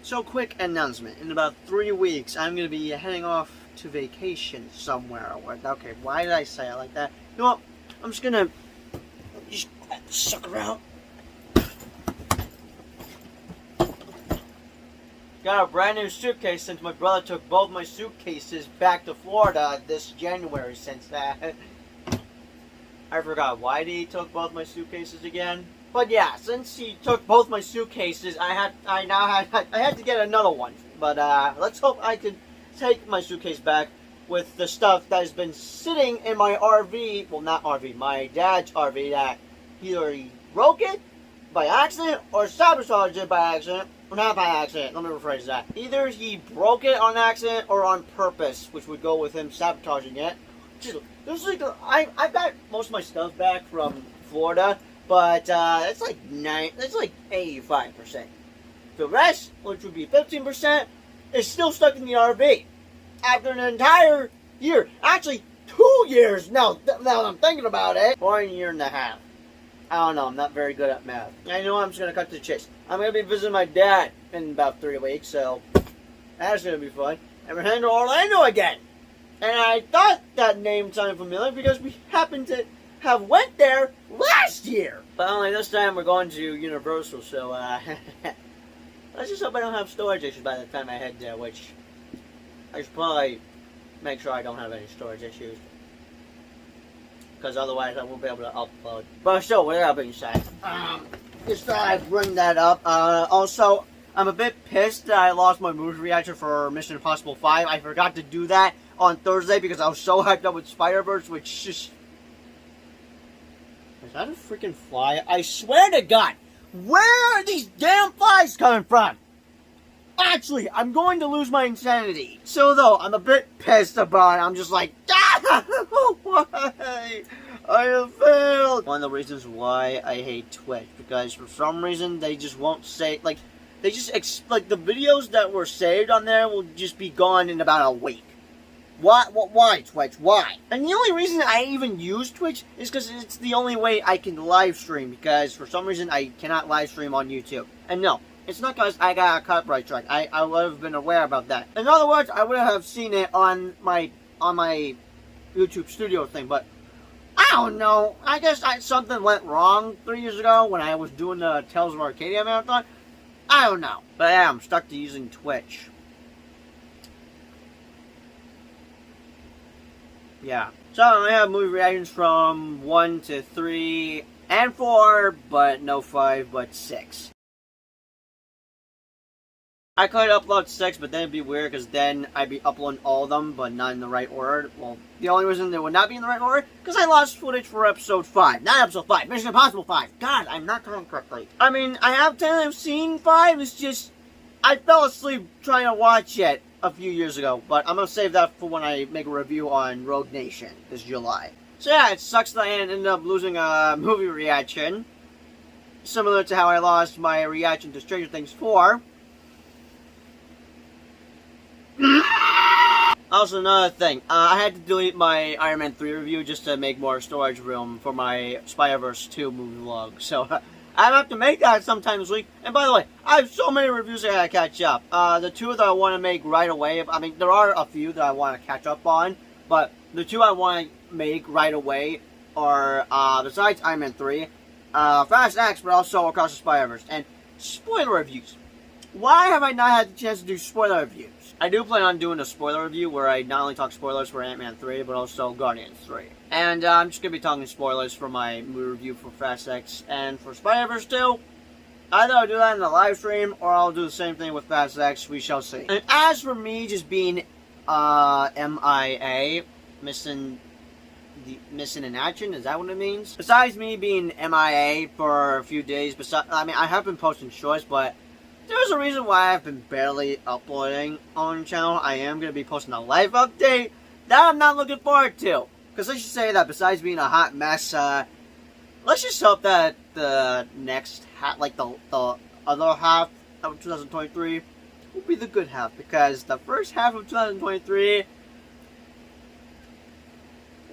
So, quick announcement. In about 3 weeks, I'm going to be heading off to vacation somewhere. Okay, why did I say it like that? You know what? I'm just going to just suck around. Got a brand new suitcase since my brother took both my suitcases back to Florida this January. Since that, I forgot why he took both my suitcases again. But yeah, since he took both my suitcases, I had to get another one. But let's hope I can take my suitcase back with the stuff that has been sitting in my RV. Well, not RV, my dad's RV that either he broke it by accident or sabotaged it by accident. Or not by accident, let me rephrase that. Either he broke it on accident or on purpose, which would go with him sabotaging it. I got most of my stuff back from Florida. But it's like 85%. The rest, which would be 15%, is still stuck in the RV after an entire year. Actually, 2 years now that I'm thinking about it. Or a year and a half. I don't know. I'm not very good at math. I know I'm just gonna cut to the chase. I'm gonna be visiting my dad in about 3 weeks, so that's gonna be fun. And we're heading to Orlando again. And I thought that name sounded familiar because we happened to have went there last year. But only this time we're going to Universal, so let's just hope I don't have storage issues by the time I head there, which I should probably make sure I don't have any storage issues. Because otherwise I won't be able to upload. But still, with that being said, just thought I'd bring that up. Also, I'm a bit pissed that I lost my movie reaction for Mission Impossible 5. I forgot to do that on Thursday because I was so hyped up with Spider-Verse, which just... Is that a freaking fly? I swear to God, where are these damn flies coming from? Actually, I'm going to lose my insanity. So though, I'm a bit pissed about it. I'm just like, why? I have failed. One of the reasons why I hate Twitch, because for some reason they just won't say, like, they just, like, the videos that were saved on there will just be gone in about a week. Why, Twitch? Why? And the only reason I even use Twitch is because it's the only way I can live stream, because for some reason I cannot live stream on YouTube. And no, it's not because I got a copyright strike. I would have been aware about that. In other words, I would have seen it on my YouTube studio thing, but I don't know. I guess something went wrong 3 years ago when I was doing the Tales of Arcadia marathon. I don't know. But yeah, I'm stuck to using Twitch. Yeah. So I have movie reactions from 1 to 3 and 4, but no 5, but 6. I could upload 6, but then it'd be weird because then I'd be uploading all of them, but not in the right order. Well, the only reason they would not be in the right order because I lost footage for episode 5. Not episode 5, Mission Impossible 5. God, I'm not talking correctly. I mean, I have seen 5, it's just I fell asleep trying to watch it a few years ago, but I'm going to save that for when I make a review on Rogue Nation this July. So yeah, it sucks that I ended up losing a movie reaction, similar to how I lost my reaction to Stranger Things 4. Also, another thing, I had to delete my Iron Man 3 review just to make more storage room for my Spider-Verse 2 movie vlog, so I have to make that sometime this week. And by the way, I have so many reviews I gotta catch up. The 2 that I want to make right away, I mean, there are a few that I want to catch up on, but the 2 I want to make right away are, besides Iron Man 3, Fast X, but also Across the Spider-Verse, and spoiler reviews. Why have I not had the chance to do spoiler reviews? I do plan on doing a spoiler review where I not only talk spoilers for Ant-Man 3, but also Guardians 3. And I'm just going to be talking spoilers for my movie review for Fast X and for Spider-Verse 2. Either I'll do that in the live stream, or I'll do the same thing with Fast X, we shall see. And as for me just being, MIA, missing in action, is that what it means? Besides me being MIA for a few days, I mean, I have been posting shorts, but there's a reason why I've been barely uploading on the channel. I am going to be posting a life update that I'm not looking forward to. Because let's just say that besides being a hot mess, let's just hope that the next half, like the other half of 2023 will be the good half. Because the first half of 2023,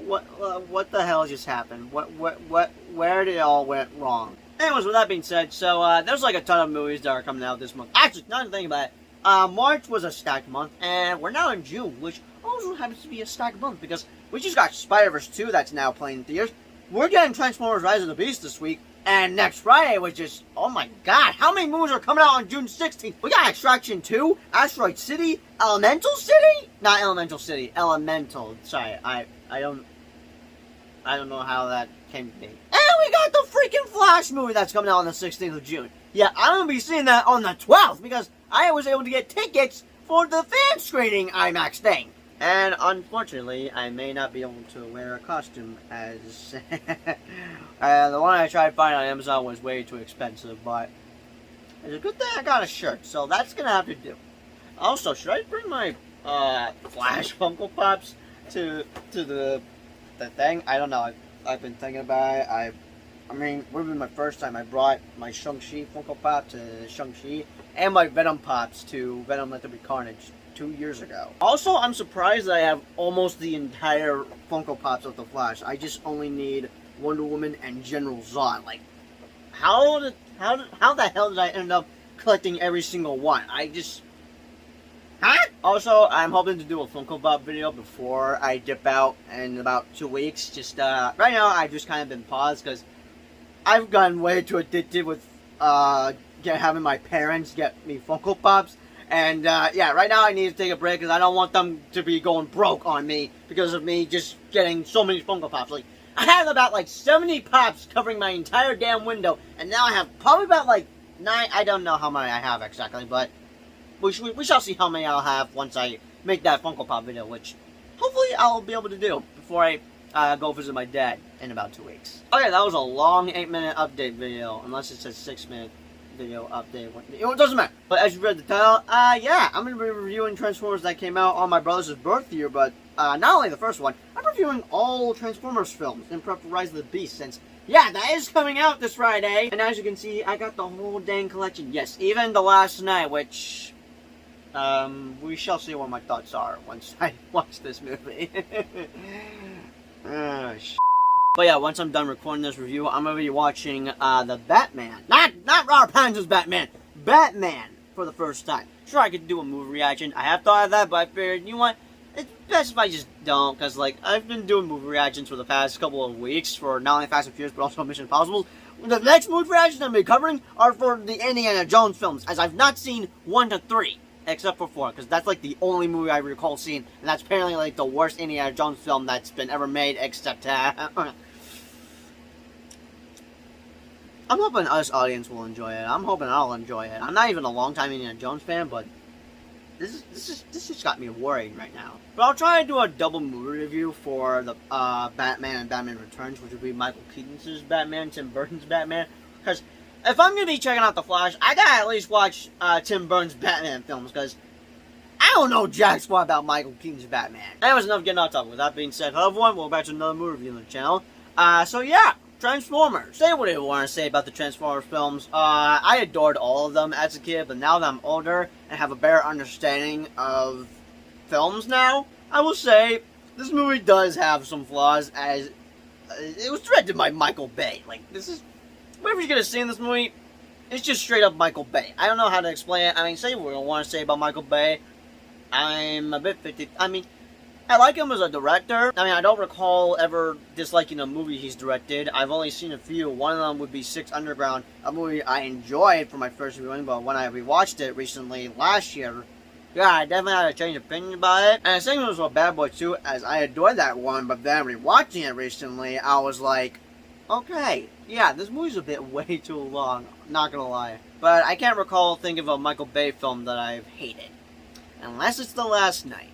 what the hell just happened? Where did it all went wrong? Anyways, with that being said, so there's like a ton of movies that are coming out this month. Actually, now that I think about it, March was a stacked month, and we're now in June, which also happens to be a stacked month because we just got Spider-Verse 2 that's now playing in theaters. We're getting Transformers Rise of the Beast this week, and next Friday, which is, oh my god, how many movies are coming out on June 16th? We got Extraction 2, Asteroid City, Elemental City? Not Elemental City, Elemental. Sorry, I don't know how that came to be. And we got the freaking Flash movie that's coming out on the 16th of June. Yeah, I'm going to be seeing that on the 12th because I was able to get tickets for the fan screening IMAX thing. And unfortunately, I may not be able to wear a costume as... the one I tried to find on Amazon was way too expensive, but it's a good thing I got a shirt, so that's going to have to do. Also, should I bring my Flash Funko Pops to the thing? I don't know. I've been thinking about it. I mean, it would have been my first time. I brought my Shang-Chi Funko Pop to Shang-Chi and my Venom Pops to Venom Let There Be Carnage 2 years ago. Also, I'm surprised that I have almost the entire Funko Pops of the Flash. I just only need Wonder Woman and General Zod. Like, how the hell did I end up collecting every single one? Huh? Also, I'm hoping to do a Funko Pop video before I dip out in about 2 weeks. Just, right now, I've just kind of been paused because I've gotten way too addicted with, having my parents get me Funko Pops. And, yeah, right now I need to take a break because I don't want them to be going broke on me because of me just getting so many Funko Pops. Like, I have about, 70 Pops covering my entire damn window. And now I have probably about, 9, I don't know how many I have exactly, but we shall see how many I'll have once I make that Funko Pop video, which hopefully I'll be able to do before I go visit my dad in about 2 weeks. Okay, that was a long 8-minute update video, unless it's a 6-minute video update. It doesn't matter. But as you read the title, yeah, I'm going to be reviewing Transformers that came out on my brother's birth year, but not only the first one, I'm reviewing all Transformers films in prep for Rise of the Beast, since, yeah, that is coming out this Friday. And as you can see, I got the whole dang collection. Yes, even The Last Knight, which... we shall see what my thoughts are once I watch this movie. But yeah, once I'm done recording this review, I'm gonna be watching the Batman. Not Robert Pattinson's Batman. Batman for the first time. Sure, I could do a movie reaction. I have thought of that, but I figured, you know what? It's best if I just don't, because I've been doing movie reactions for the past couple of weeks for not only Fast and Furious, but also Mission Impossible. The next movie reactions I'm gonna be covering are for the Indiana Jones films, as I've not seen 1 to 3. Except for 4, because that's the only movie I recall seeing, and that's apparently the worst Indiana Jones film that's been ever made, except I'm hoping us audience will enjoy it. I'm hoping I'll enjoy it. I'm not even a long-time Indiana Jones fan, but this just got me worried right now. But I'll try to do a double movie review for the Batman and Batman Returns, which would be Michael Keaton's Batman, Tim Burton's Batman, because if I'm going to be checking out The Flash, I gotta at least watch Tim Burton's Batman films, because I don't know jack squat about Michael Keaton's Batman. That was enough getting off topic. With that being said, hello everyone, welcome back to another movie review on the channel. So yeah, Transformers. Say what you want to say about the Transformers films. I adored all of them as a kid, but now that I'm older and have a better understanding of films now, I will say this movie does have some flaws, as it was directed by Michael Bay. Whatever you're gonna see in this movie, it's just straight up Michael Bay. I don't know how to explain it. I mean, say what you want to say about Michael Bay. I'm a bit 50. I mean, I like him as a director. I mean, I don't recall ever disliking a movie he's directed. I've only seen a few. One of them would be Six Underground, a movie I enjoyed for my first viewing, but when I rewatched it recently last year, yeah, I definitely had a change of opinion about it. And the same was with Bad Boys 2, as I adored that one, but then rewatching it recently, I was like, okay, yeah, this movie's a bit way too long, not gonna lie. But I can't recall thinking of a Michael Bay film that I've hated. Unless it's The Last Knight.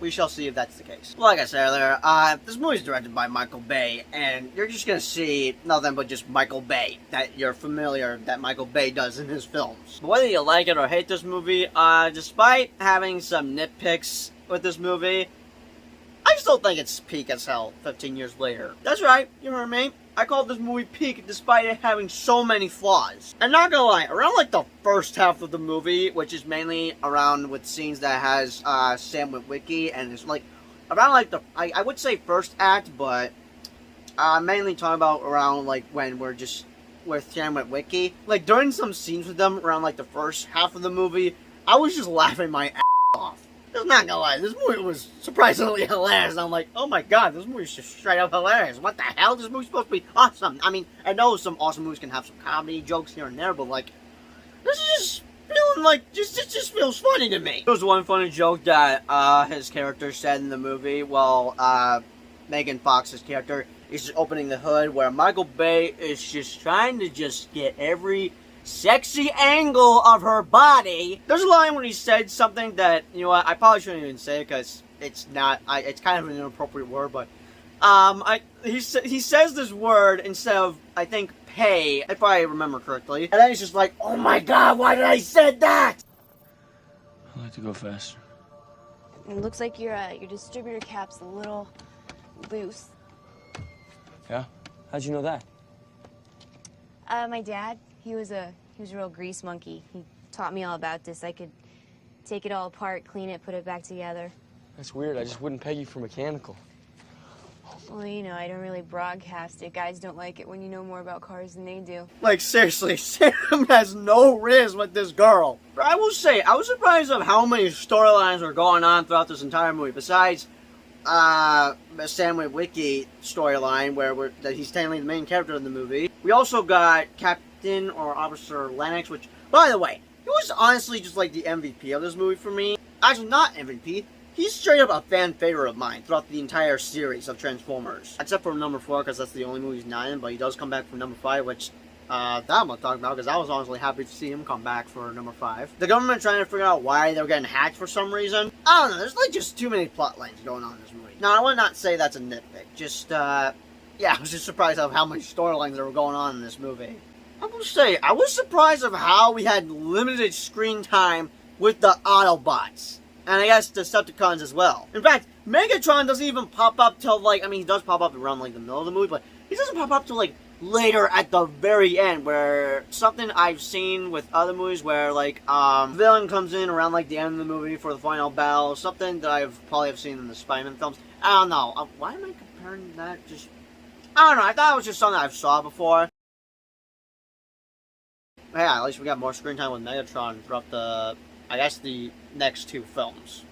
We shall see if that's the case. Like I said earlier, this movie's directed by Michael Bay, and you're just gonna see nothing but just Michael Bay that you're familiar that Michael Bay does in his films. But whether you like it or hate this movie, despite having some nitpicks with this movie, I still think it's peak as hell 15 years later. That's right, you heard me. I called this movie peak despite it having so many flaws. And not gonna lie, around the first half of the movie, which is mainly around with scenes that has Sam Witwicky, and it's around the, I would say first act, but mainly talking about around when we're just, with Sam Witwicky. Like, during some scenes with them around, like, the first half of the movie, I was just laughing my ass off. I'm not gonna lie, this movie was surprisingly hilarious. And I'm like, oh my god, this movie's just straight up hilarious. What the hell? This movie's supposed to be awesome. I mean, I know some awesome movies can have some comedy jokes here and there, but, like, this is just feeling like, it just feels funny to me. There was one funny joke that his character said in the movie. Well, Megan Fox's character is just opening the hood, where Michael Bay is just trying to just get every sexy angle of her body. There's a line when he said something that, you know what, I probably shouldn't even say it because it's not, it's kind of an inappropriate word, but he says this word instead of, I think, pay, if I remember correctly. And then he's just like, oh my god, why did I say that? I'd like to go faster. It looks like your distributor cap's a little loose. Yeah? How'd you know that? My dad, he was a real grease monkey. He taught me all about this. I could take it all apart, clean it, put it back together. That's weird. I just wouldn't peg you for mechanical. Well, you know, I don't really broadcast it. Guys don't like it when you know more about cars than they do. Like, seriously, Sam has no riz with this girl. But I will say, I was surprised of how many storylines are going on throughout this entire movie, besides Sam Witwicky storyline, that he's technically the main character in the movie. We also got Captain or Officer Lennox, which, by the way, he was honestly just like the MVP of this movie for me. Actually, not MVP. He's straight up a fan favorite of mine throughout the entire series of Transformers. Except for number 4, because that's the only movie he's not in, but he does come back for number 5, which, that I'm gonna talk about, because I was honestly happy to see him come back for number 5. The government trying to figure out why they were getting hacked for some reason. I don't know, there's like just too many plot lines going on in this movie. Now, I would not say that's a nitpick, just, yeah, I was just surprised of how many storylines there were going on in this movie. I will say, I was surprised of how we had limited screen time with the Autobots. And I guess Decepticons as well. In fact, Megatron doesn't even pop up till, like, I mean, he does pop up around, like, the middle of the movie, but he doesn't pop up till, like, later at the very end, where something I've seen with other movies where, like, villain comes in around, like, the end of the movie for the final battle, something that I've probably have seen in the Spider-Man films. I don't know. Why am I comparing that? I don't know. I thought it was just something I've saw before. Yeah, at least we got more screen time with Megatron throughout the, I guess, the next 2 films.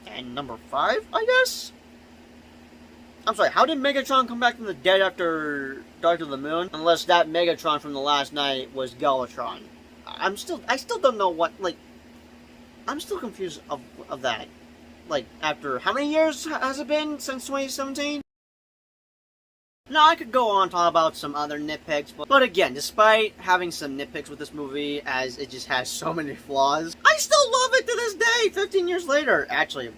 And number 5, I guess? I'm sorry, how did Megatron come back from the dead after Dark of the Moon? Unless that Megatron from the last night was Galvatron. I still don't know what, like, I'm still confused of that. Like, after, how many years has it been since 2017? Now, I could go on and talk about some other nitpicks, but again, despite having some nitpicks with this movie, as it just has so many flaws, I still love it to this day, 15 years later. Actually,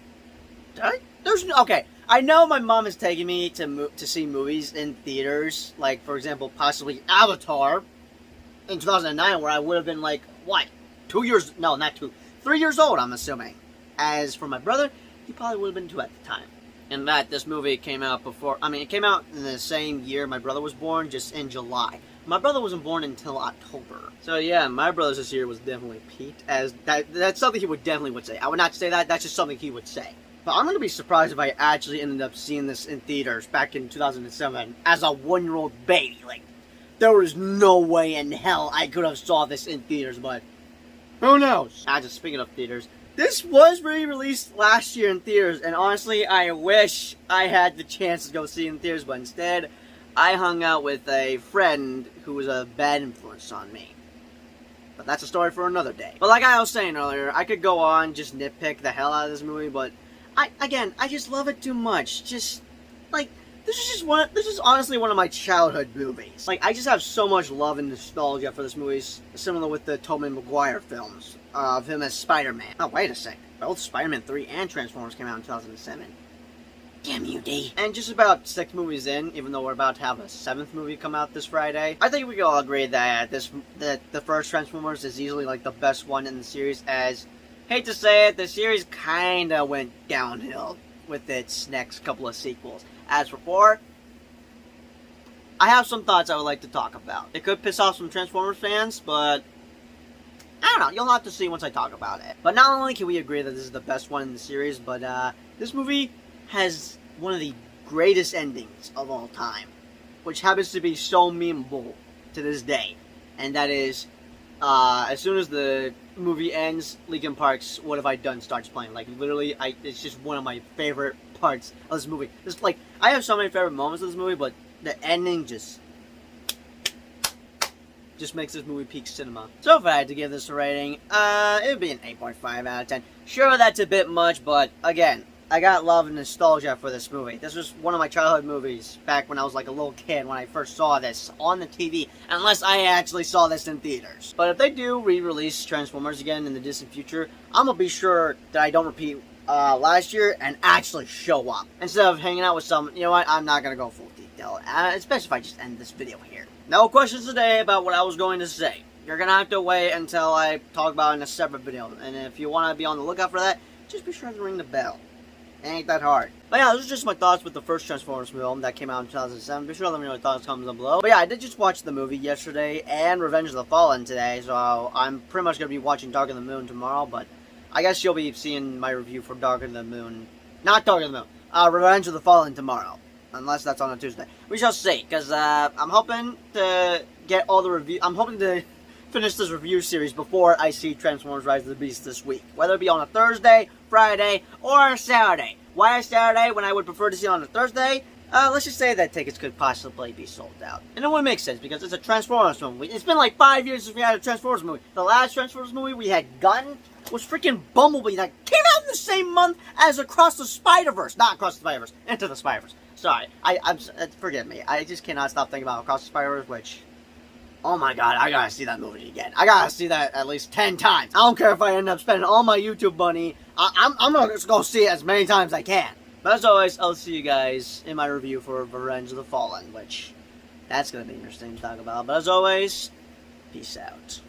okay, I know my mom is taking me to see movies in theaters, like, for example, possibly Avatar in 2009, where I would have been, like, what, 2 years, no, not 2, 3 years old, I'm assuming. As for my brother, he probably would have been 2 at the time. And that this movie came out before, I mean, it came out in the same year my brother was born, just in July. My brother wasn't born until October. So yeah, my brother's this year was definitely peaked, as that's something he would say. I would not say that, that's just something he would say. But I'm going to be surprised if I actually ended up seeing this in theaters back in 2007 as a 1-year-old baby. Like, there was no way in hell I could have saw this in theaters, but who knows? Just speaking of theaters, this was re-released last year in theaters, and honestly, I wish I had the chance to go see it in theaters, but instead, I hung out with a friend who was a bad influence on me. But that's a story for another day. But like I was saying earlier, I could go on, just nitpick the hell out of this movie, but I just love it too much. Just, like, this is honestly one of my childhood movies. Like, I just have so much love and nostalgia for this movie, similar with the Tobey Maguire films, of him as Spider-Man. Oh, wait a sec. Both Spider-Man 3 and Transformers came out in 2007. Damn you, D. And just about 6 movies in, even though we're about to have a 7th movie come out this Friday, I think we can all agree that the first Transformers is easily, like, the best one in the series, as, hate to say it, the series kinda went downhill with its next couple of sequels. As for 4, I have some thoughts I would like to talk about. It could piss off some Transformers fans, but I don't know, you'll have to see once I talk about it. But not only can we agree that this is the best one in the series, but this movie has one of the greatest endings of all time, which happens to be so memeable to this day, and that is, as soon as the movie ends, Linkin Park's "What Have I Done" starts playing. Like, literally, it's just one of my favorite parts of this movie. Just like, I have so many favorite moments of this movie, but the ending just makes this movie peak cinema. So if I had to give this a rating, it would be an 8.5 out of 10. Sure, that's a bit much, but again, I got love and nostalgia for this movie. This was one of my childhood movies back when I was like a little kid when I first saw this on the TV, unless I actually saw this in theaters. But if they do re-release Transformers again in the distant future, I'm gonna be sure that I don't repeat last year and actually show up. Instead of hanging out with someone, you know what, I'm not gonna go full detail, especially if I just end this video here. No questions today about what I was going to say. You're gonna have to wait until I talk about it in a separate video, and if you want to be on the lookout for that, just be sure to ring the bell. It ain't that hard. But yeah, those are just my thoughts with the first Transformers film that came out in 2007. Be sure to let me know your thoughts, comments down below. But yeah, I did just watch the movie yesterday and Revenge of the Fallen today, so I'm pretty much going to be watching Dark of the Moon tomorrow, but I guess you'll be seeing my review for Dark of the Moon. Not Dark of the Moon. Revenge of the Fallen tomorrow. Unless that's on a Tuesday. We shall see, because I'm hoping to get all the review. I'm hoping to finish this review series before I see Transformers Rise of the Beast this week. Whether it be on a Thursday, Friday, or a Saturday. Why a Saturday when I would prefer to see it on a Thursday? Let's just say that tickets could possibly be sold out. And it would make sense, because it's a Transformers movie. It's been like 5 years since we had a Transformers movie. The last Transformers movie we had Gunn was freaking Bumblebee that came out in the same month as Across the Spider-Verse. Not Across the Spider-Verse, Into the Spider-Verse. Sorry, forgive me. I just cannot stop thinking about Across the Spider-Verse, which, oh my god, I gotta see that movie again. I gotta see that at least 10 times. I don't care if I end up spending all my YouTube money. I'm gonna just go see it as many times as I can. But as always, I'll see you guys in my review for Revenge of the Fallen, which, that's gonna be interesting to talk about. But as always, peace out.